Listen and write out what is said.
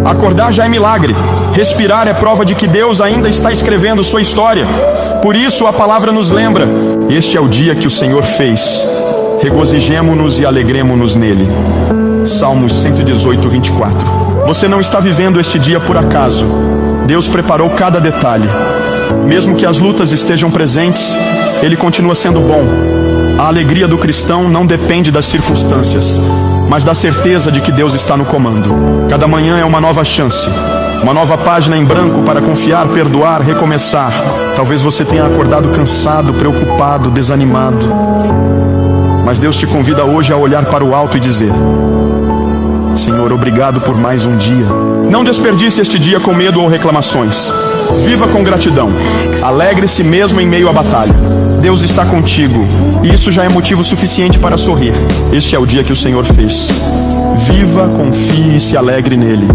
Acordar já é milagre. Respirar é prova de que Deus ainda está escrevendo sua história. Por isso a palavra nos lembra: este é o dia que o Senhor fez. Regozijemo-nos e alegremo-nos nele. Salmos 118, 24. Você não está vivendo este dia por acaso. Deus preparou cada detalhe. Mesmo que as lutas estejam presentes, Ele continua sendo bom. A alegria do cristão não depende das circunstâncias, mas da certeza de que Deus está no comando. Cada manhã é uma nova chance, uma nova página em branco para confiar, perdoar, recomeçar. Talvez você tenha acordado cansado, preocupado, desanimado, mas Deus te convida hoje a olhar para o alto e dizer: Senhor, obrigado por mais um dia. Não desperdice este dia com medo ou reclamações. Viva com gratidão. Alegre-se mesmo em meio à batalha. Deus está contigo, e isso já é motivo suficiente para sorrir. Este é o dia que o Senhor fez. Viva, confie e se alegre nele.